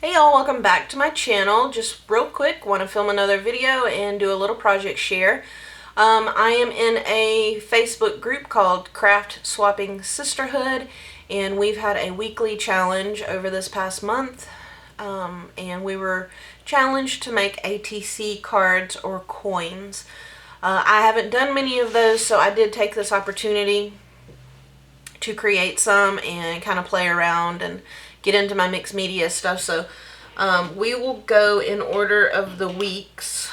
Hey y'all, welcome back to my channel. Just real quick, want to film another video and do a little project share. I am in a Facebook group called Craft Swapping Sisterhood, and we've had a weekly challenge over this past month, and we were challenged to make ATC cards or coins. I haven't done many of those, so I did take this opportunity to create some and kind of play around and get into my mixed media stuff. So we will go in order of the weeks.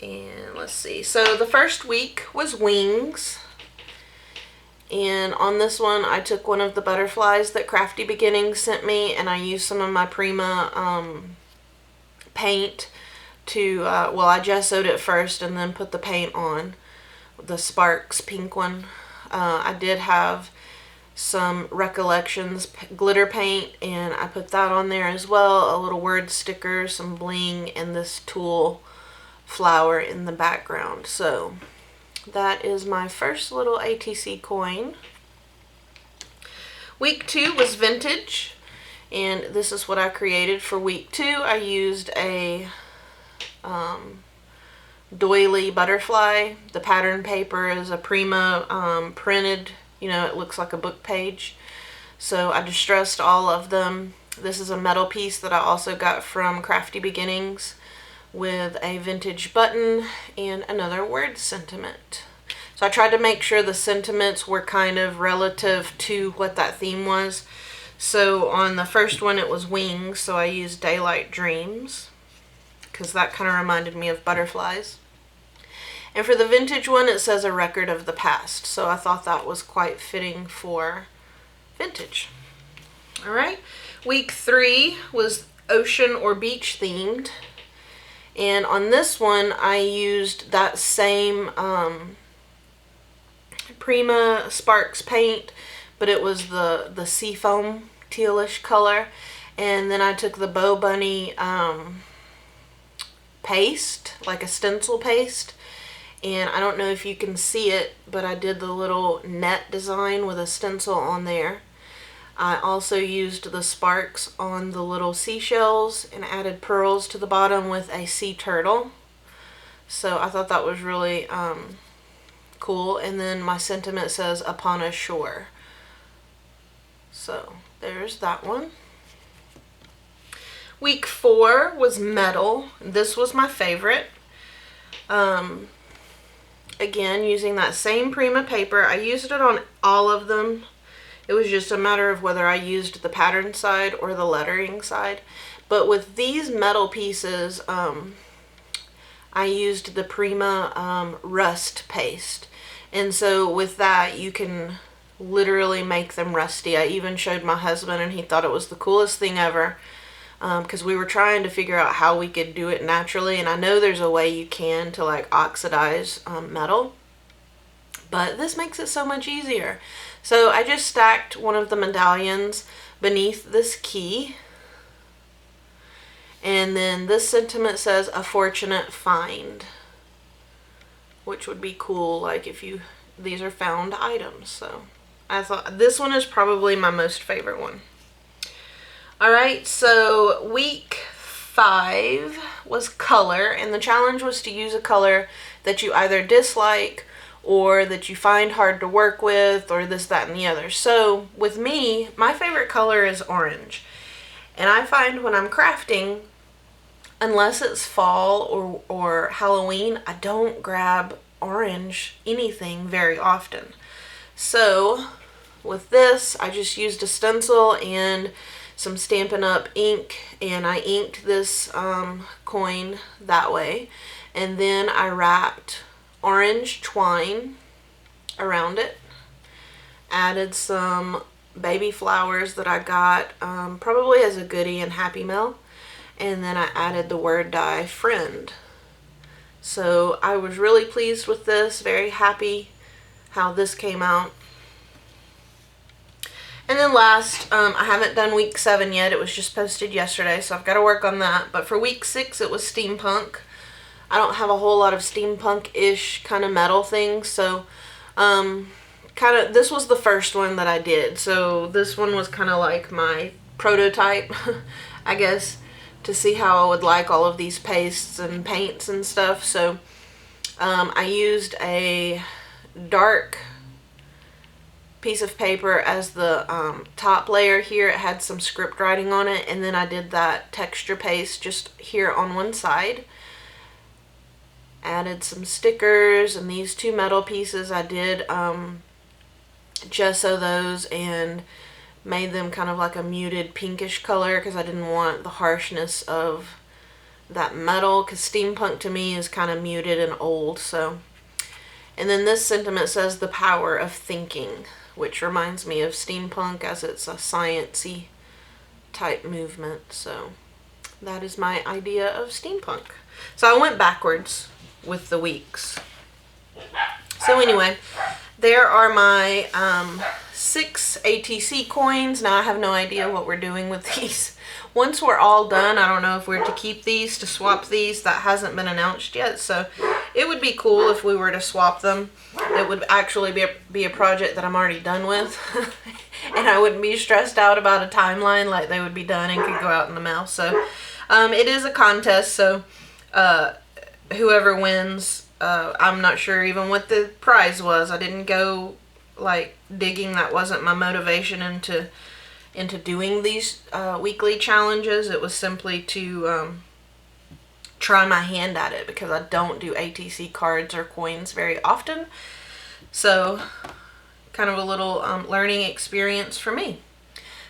And let's see. So the first week was wings. And on this one, I took one of the butterflies that Crafty Beginnings sent me, and I used some of my Prima paint to, well, I gessoed it first and then put the paint on, the Sparks pink one. I did have some Recollections glitter paint, and I put that on there as well, a little word sticker, some bling, and this tulle flower in the background. So that is my first little ATC coin. Week 2 was vintage, and this is what I created for week 2. I used a doily butterfly. The pattern paper is a Prima printed, you know, it looks like a book page. So I distressed all of them. This is a metal piece that I also got from Crafty Beginnings with a vintage button and another word sentiment. So I tried to make sure the sentiments were kind of relative to what that theme was. So on the first one it was wings, so I used Daylight Dreams, because that kind of reminded me of butterflies. And for the vintage one, it says a record of the past. So I thought that was quite fitting for vintage. All right. Week 3 was ocean or beach themed. And on this one, I used that same Prima Sparks paint, but it was the seafoam tealish color. And then I took the Bow Bunny paste, like a stencil paste, and I don't know if you can see it, but I did the little net design with a stencil on there. I also used the sparks on the little seashells and added pearls to the bottom with a sea turtle. So I thought that was really cool. And then my sentiment says upon a shore. So there's that one. Week 4 was metal. This was my favorite. Again, using that same Prima paper. I used it on all of them. It was just a matter of whether I used the pattern side or the lettering side. But with these metal pieces, I used the Prima rust paste. And so with that, you can literally make them rusty. I even showed my husband, and he thought it was the coolest thing ever. Because we were trying to figure out how we could do it naturally, and I know there's a way you can to like oxidize metal, but this makes it so much easier. So I just stacked one of the medallions beneath this key, and then this sentiment says a fortunate find, which would be cool, like if you, these are found items. So I thought this one is probably my most favorite one. Alright, so week 5 was color, and the challenge was to use a color that you either dislike or that you find hard to work with, or this, that, and the other. So with me, my favorite color is orange. And I find when I'm crafting, unless it's fall or Halloween, I don't grab orange anything very often. So with this, I just used a stencil and some Stampin' Up ink, and I inked this coin that way, and then I wrapped orange twine around it, added some baby flowers that I got probably as a goodie in Happy Mail, and then I added the word die friend. So I was really pleased with this, very happy how this came out. And then last, I haven't done week 7 yet. It was just posted yesterday, so I've got to work on that. But for week 6, it was steampunk. I don't have a whole lot of steampunk-ish kind of metal things, so this was the first one that I did. So this one was kind of like my prototype, I guess, to see how I would like all of these pastes and paints and stuff. So I used a dark piece of paper as the top layer here. It had some script writing on it, and then I did that texture paste just here on one side. Added some stickers, and these two metal pieces I did gesso those and made them kind of like a muted pinkish color because I didn't want the harshness of that metal, because steampunk to me is kind of muted and old. So, and then this sentiment says the power of thinking, which reminds me of steampunk as it's a sciencey type movement. So that is my idea of steampunk. So I went backwards with the weeks. So anyway, there are my 6 ATC coins. Now I have no idea what we're doing with these. Once we're all done, I don't know if we're to keep these, to swap these. That hasn't been announced yet, so it would be cool if we were to swap them. It would actually be a project that I'm already done with, and I wouldn't be stressed out about a timeline, like they would be done and could go out in the mail. So it is a contest, so whoever wins, I'm not sure even what the prize was. I didn't go like digging. That wasn't my motivation into doing these weekly challenges. It was simply to try my hand at it, because I don't do ATC cards or coins very often. So kind of a little learning experience for me.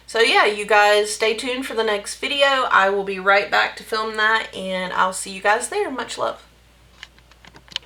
So yeah, you guys stay tuned for the next video. I will be right back to film that, and I'll see you guys there. Much love.